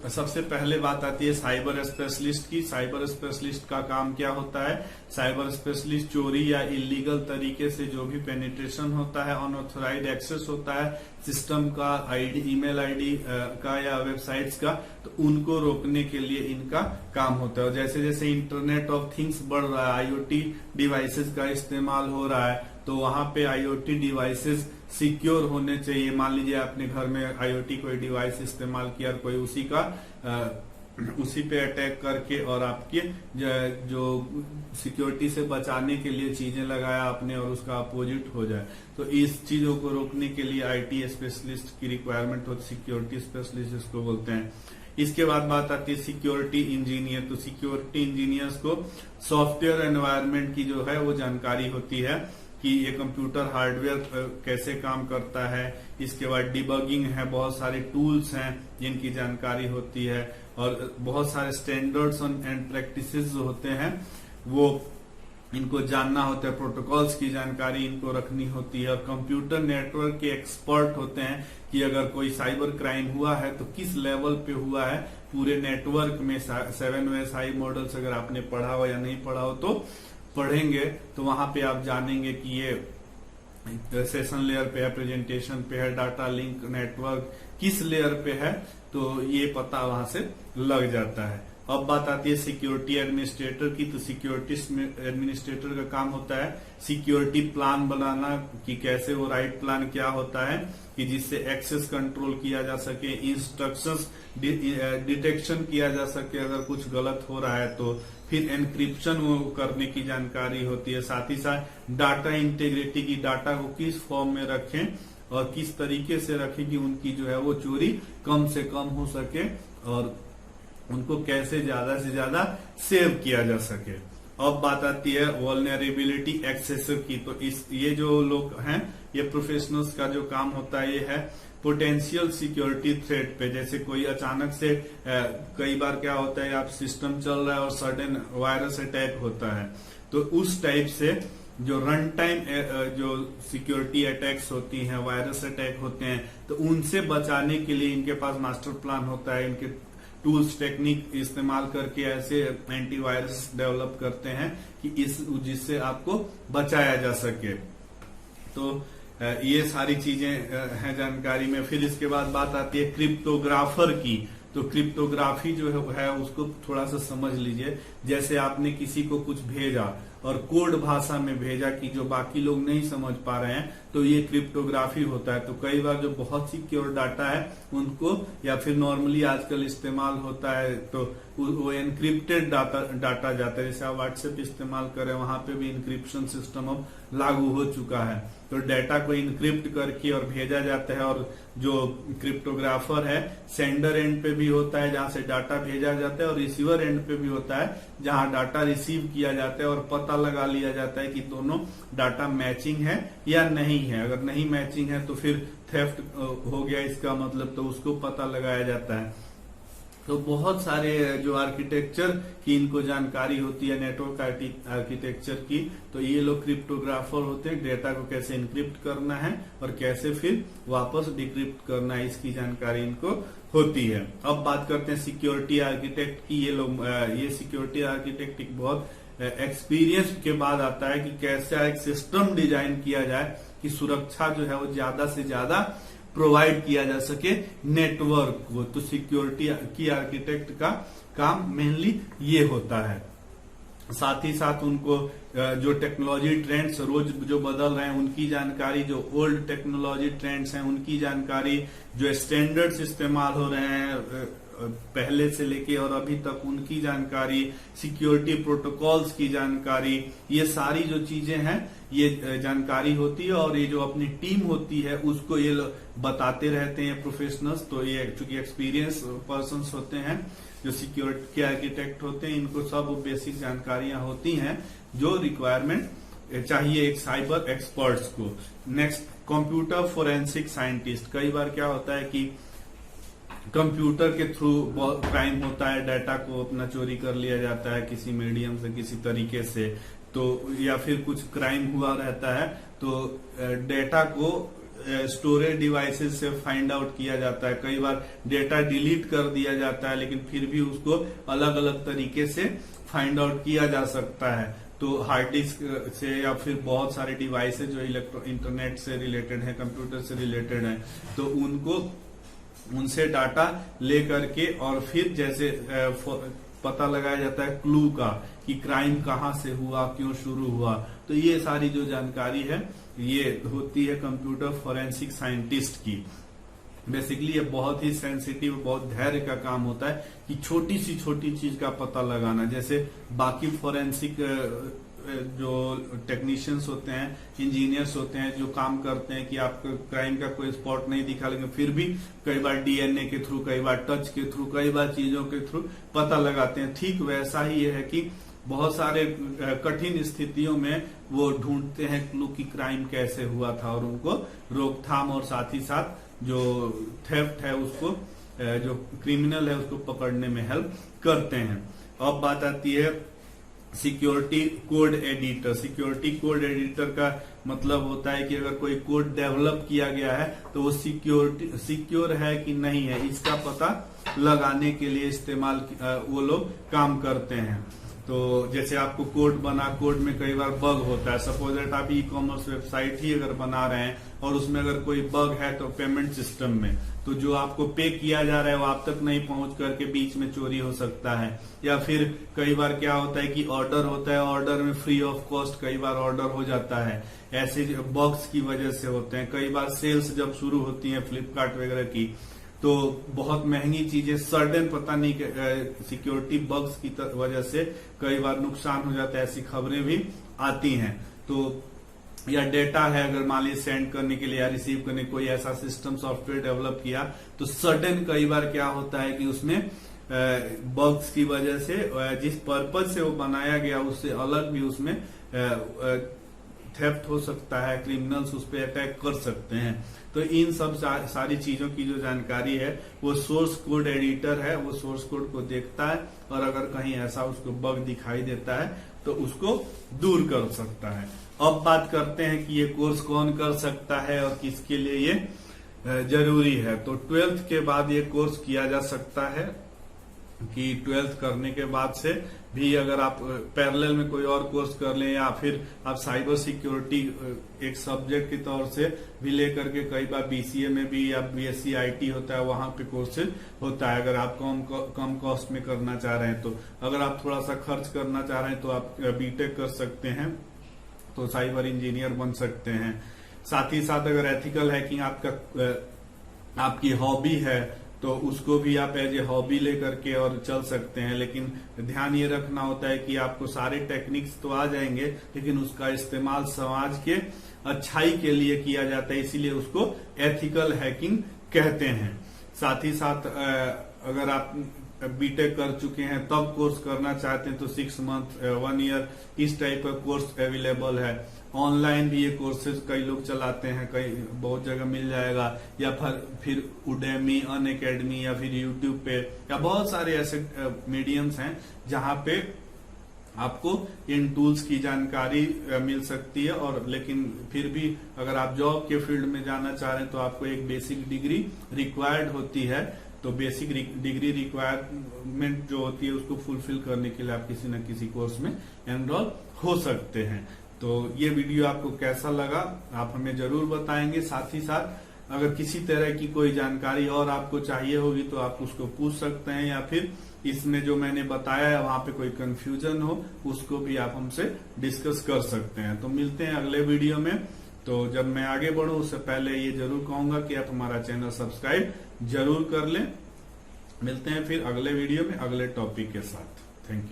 सबसे पहले बात आती है साइबर स्पेशलिस्ट की। साइबर स्पेशलिस्ट का काम क्या होता है? साइबर स्पेशलिस्ट चोरी या इलीगल तरीके से जो भी पेनिट्रेशन होता है, अनऑथराइज्ड एक्सेस होता है सिस्टम का, आईडी, ईमेल आईडी का या वेबसाइट्स का, तो उनको रोकने के लिए इनका काम होता है। और जैसे जैसे इंटरनेट ऑफ थिंग्स बढ़ रहा है, आईओटी डिवाइसेस का इस्तेमाल हो रहा है, तो वहां पे आईओटी डिवाइसेस सिक्योर होने चाहिए। मान लीजिए आपने घर में आईओटी कोई डिवाइस इस्तेमाल किया और कोई उसी पे अटैक करके और आपके जो सिक्योरिटी से बचाने के लिए चीजें लगाया आपने और उसका अपोजिट हो जाए, तो इस चीजों को रोकने के लिए आईटी स्पेशलिस्ट की रिक्वायरमेंट होती है। सिक्योरिटी स्पेशलिस्ट इसको बोलते हैं। इसके बाद बात आती है सिक्योरिटी इंजीनियर। तो सिक्योरिटी इंजीनियर्स को सॉफ्टवेयर एनवायरनमेंट की जो है वो जानकारी होती है कि ये कंप्यूटर हार्डवेयर कैसे काम करता है। इसके बाद डिबगिंग है, बहुत सारे टूल्स हैं जिनकी जानकारी होती है, और बहुत सारे स्टैंडर्ड्स एंड प्रैक्टिसेस जो होते हैं वो इनको जानना होता है। प्रोटोकॉल्स की जानकारी इनको रखनी होती है। और कंप्यूटर नेटवर्क के एक्सपर्ट होते हैं कि अगर कोई साइबर क्राइम हुआ है तो किस लेवल पे हुआ है पूरे नेटवर्क में। 7OSI मॉडल्स अगर आपने पढ़ा हो या नहीं पढ़ा हो तो पढ़ेंगे, तो वहां पे आप जानेंगे कि ये सेशन लेयर पे है, प्रेजेंटेशन पे है, डाटा लिंक नेटवर्क किस लेयर पे है, तो ये पता वहां से लग जाता है। अब बात आती है सिक्योरिटी एडमिनिस्ट्रेटर की। तो सिक्योरिटी एडमिनिस्ट्रेटर का काम होता है सिक्योरिटी प्लान बनाना, कि कैसे वो राइट प्लान क्या होता है कि जिससे एक्सेस कंट्रोल किया जा सके, इंस्ट्रक्शंस डिटेक्शन किया जा सके अगर कुछ गलत हो रहा है तो, फिर एनक्रिप्शन वो करने की जानकारी होती है। साथ ही साथ डाटा इंटीग्रिटी की, डाटा को किस फॉर्म में रखें और किस तरीके से रखें कि उनकी जो है वो चोरी कम से कम हो सके और उनको कैसे ज्यादा से ज्यादा सेव किया जा सके। अब बात आती है वल्नरेबिलिटी एक्सेसर की। तो ये जो लोग हैं, ये प्रोफेशनल्स का जो काम होता है ये है पोटेंशियल सिक्योरिटी थ्रेट पे। जैसे कोई अचानक से कई बार क्या होता है, आप सिस्टम चल रहा है और सडन वायरस अटैक होता है, तो उस टाइप से जो रन टाइम जो सिक्योरिटी अटैक्स होती हैं, वायरस अटैक होते हैं, तो उनसे बचाने के लिए इनके पास मास्टर प्लान होता है। इनके टूल्स टेक्निक इस्तेमाल करके ऐसे एंटीवायरस डेवलप करते हैं कि जिससे आपको बचाया जा सके। तो ये सारी चीजें हैं जानकारी में। फिर इसके बाद बात आती है क्रिप्टोग्राफर की। तो क्रिप्टोग्राफी जो है उसको थोड़ा सा समझ लीजिए। जैसे आपने किसी को कुछ भेजा और कोड भाषा में भेजा कि जो बाकी लोग नहीं समझ पा रहे हैं, तो ये क्रिप्टोग्राफी होता है। तो कई बार जो बहुत सिक्योर डाटा है उनको, या फिर नॉर्मली आजकल इस्तेमाल होता है तो वो एनक्रिप्टेड डाटा जाता है। जैसे आप व्हाट्सएप इस्तेमाल करें, वहां पे भी इंक्रिप्शन सिस्टम अब लागू हो चुका है। तो डाटा को इनक्रिप्ट करके और भेजा जाता है। और जो क्रिप्टोग्राफर है, सेंडर एंड पे भी होता है जहां से डाटा भेजा जाता है, और रिसीवर एंड पे भी होता है जहां डाटा रिसीव किया जाता है, और पता लगा लिया जाता है कि दोनों डाटा मैचिंग है या नहीं है। अगर नहीं मैचिंग है तो फिर थेफ्ट हो गया इसका मतलब, तो उसको पता लगाया जाता है। तो बहुत सारे जो आर्किटेक्चर की इनको जानकारी होती है, नेटवर्क आर्किटेक्चर की, तो ये लोग क्रिप्टोग्राफर होते हैं। डेटा को कैसे इनक्रिप्ट करना है और कैसे फिर वापस डिक्रिप्ट करना है, इसकी जानकारी इनको होती है। अब बात करते हैं सिक्योरिटी आर्किटेक्ट की। ये सिक्योरिटी आर्किटेक्ट एक बहुत एक्सपीरियंस के बाद आता है कि कैसे एक सिस्टम डिजाइन किया जाए कि सुरक्षा जो है वो ज्यादा से ज्यादा प्रोवाइड किया जा सके नेटवर्क को। तो सिक्योरिटी की आर्किटेक्ट का काम मेनली ये होता है। साथ ही साथ उनको जो टेक्नोलॉजी ट्रेंड्स रोज जो बदल रहे हैं उनकी जानकारी, जो ओल्ड टेक्नोलॉजी ट्रेंड्स हैं उनकी जानकारी, जो स्टैंडर्ड्स इस्तेमाल हो रहे हैं पहले से लेके और अभी तक उनकी जानकारी, सिक्योरिटी प्रोटोकॉल्स की जानकारी, ये सारी जो चीजें हैं ये जानकारी होती है। और ये जो अपनी टीम होती है उसको ये बताते रहते हैं प्रोफेशनल्स। तो ये चूंकि एक्सपीरियंस पर्सन्स होते हैं जो सिक्योरिटी के आर्किटेक्ट होते हैं, इनको सब बेसिक जानकारियां होती हैं जो रिक्वायरमेंट चाहिए एक साइबर एक्सपर्ट्स को। Next, computer forensic scientist. कई बार क्या होता है कि कंप्यूटर के थ्रू क्राइम होता है, डाटा को अपना चोरी कर लिया जाता है किसी मीडियम से, किसी तरीके से, तो या फिर कुछ क्राइम हुआ रहता है तो डेटा को स्टोरेज डिवाइसेस से फाइंड आउट किया जाता है, कई बार डेटा डिलीट कर दिया जाता है, लेकिन फिर भी उसको अलग अलग तरीके से फाइंड आउट किया जा सकता है। तो हार्ड डिस्क से या फिर बहुत सारे डिवाइसेस जो इंटरनेट से रिलेटेड है, कंप्यूटर से रिलेटेड है, तो उनसे डाटा ले करके और फिर जैसे पता लगाया जाता है क्लू का कि क्राइम कहाँ से हुआ, क्यों शुरू हुआ। तो ये सारी जो जानकारी है ये होती है कंप्यूटर फॉरेंसिक साइंटिस्ट की। बेसिकली ये बहुत ही सेंसिटिव, बहुत धैर्य का काम होता है कि छोटी सी छोटी चीज का पता लगाना। जैसे बाकी फॉरेंसिक जो टेक्नीशियंस होते हैं, इंजीनियर्स होते हैं, जो काम करते हैं कि आपको क्राइम का कोई स्पॉट नहीं दिखा, लेकिन फिर भी कई बार डीएनए के थ्रू, कई बार टच के थ्रू, कई बार चीजों के थ्रू पता लगाते हैं। ठीक वैसा ही है कि बहुत सारे कठिन स्थितियों में वो ढूंढते हैं क्लू की क्राइम कैसे हुआ था और उनको रोकथाम और साथ ही साथ जो थेफ्ट है उसको, जो क्रिमिनल है उसको पकड़ने में हेल्प करते हैं। अब बात आती है security code editor. Security code editor का मतलब होता है कि अगर कोई कोड डेवलप किया गया है तो वो सिक्योर है कि नहीं है, इसका पता लगाने के लिए इस्तेमाल वो लोग काम करते हैं। तो जैसे आपको कोड में कई बार बग होता है। सपोज दैट आप ई कॉमर्स वेबसाइट ही अगर बना रहे हैं और उसमें अगर कोई बग है तो पेमेंट सिस्टम में, तो जो आपको पे किया जा रहा है वो आप तक नहीं पहुंच करके बीच में चोरी हो सकता है। या फिर कई बार क्या होता है कि ऑर्डर होता है, ऑर्डर में फ्री ऑफ कॉस्ट कई बार ऑर्डर हो जाता है, ऐसे बग्स की वजह से होते हैं। कई बार सेल्स जब शुरू होती है फ्लिपकार्ट वगैरह की, तो बहुत महंगी चीजें सडन पता नहीं सिक्योरिटी बग्स की वजह से कई बार नुकसान हो जाता है, ऐसी खबरें भी आती हैं। तो या डेटा है अगर मान लीजिए सेंड करने के लिए या रिसीव करने कोई ऐसा सिस्टम सॉफ्टवेयर डेवलप किया, तो सडन कई बार क्या होता है कि उसमें बग्स की वजह से जिस पर्पज से वो बनाया गया उससे अलग भी उसमें थेफ्ट हो सकता है, क्रिमिनल्स उस पर अटैक कर सकते हैं। तो इन सब सारी चीजों की जो जानकारी है वो सोर्स कोड एडिटर है, वो सोर्स कोड को देखता है और अगर कहीं ऐसा उसको बग दिखाई देता है तो उसको दूर कर सकता है। अब बात करते हैं कि ये कोर्स कौन कर सकता है और किसके लिए ये जरूरी है। तो 12th के बाद ये कोर्स किया जा सकता है कि 12th करने के बाद से भी अगर आप पैरेलल में कोई और कोर्स कर लें या फिर आप साइबर सिक्योरिटी एक सब्जेक्ट के तौर से भी लेकर के, कई बार बीसीए में भी या बीएससी आईटी होता है वहां पे कोर्सेज होता है। अगर आप कम कॉस्ट में करना चाह रहे हैं, तो अगर आप थोड़ा सा खर्च करना चाह रहे हैं तो आप बीटेक कर सकते हैं, तो साइबर इंजीनियर बन सकते हैं। साथ ही साथ अगर एथिकल हैकिंग आपकी हॉबी है तो उसको भी आप एज ए हॉबी लेकर के और चल सकते हैं। लेकिन ध्यान ये रखना होता है कि आपको सारे टेक्निक्स तो आ जाएंगे, लेकिन उसका इस्तेमाल समाज के अच्छाई के लिए किया जाता है, इसीलिए उसको एथिकल हैकिंग कहते हैं। साथ ही साथ अगर आप बीटेक कर चुके हैं तब कोर्स करना चाहते हैं तो 6 मंथ 1 ईयर इस टाइप का कोर्स अवेलेबल है। ऑनलाइन भी ये कोर्सेज कई लोग चलाते हैं, कई बहुत जगह मिल जाएगा, या फिर उडेमी, अनअकैडमी या फिर यूट्यूब पे, या बहुत सारे ऐसे मीडियम्स हैं जहां पे आपको इन टूल्स की जानकारी मिल सकती है। और लेकिन फिर भी अगर आप जॉब के फील्ड में जाना चाह रहे हैं तो आपको एक बेसिक डिग्री रिक्वायर्ड होती है। तो बेसिक डिग्री रिक्वायरमेंट जो होती है उसको फुलफिल करने के लिए आप किसी न किसी कोर्स में एनरोल हो सकते हैं। तो ये वीडियो आपको कैसा लगा आप हमें जरूर बताएंगे। साथ ही साथ अगर किसी तरह की कोई जानकारी और आपको चाहिए होगी तो आप उसको पूछ सकते हैं, या फिर इसमें जो मैंने बताया है वहां पे कोई कंफ्यूजन हो उसको भी आप हमसे डिस्कस कर सकते हैं। तो मिलते हैं अगले वीडियो में। तो जब मैं आगे बढ़ूं उससे पहले ये जरूर कहूंगा कि आप हमारा चैनल सब्सक्राइब जरूर कर लें। मिलते हैं फिर अगले वीडियो में अगले टॉपिक के साथ। Thank you.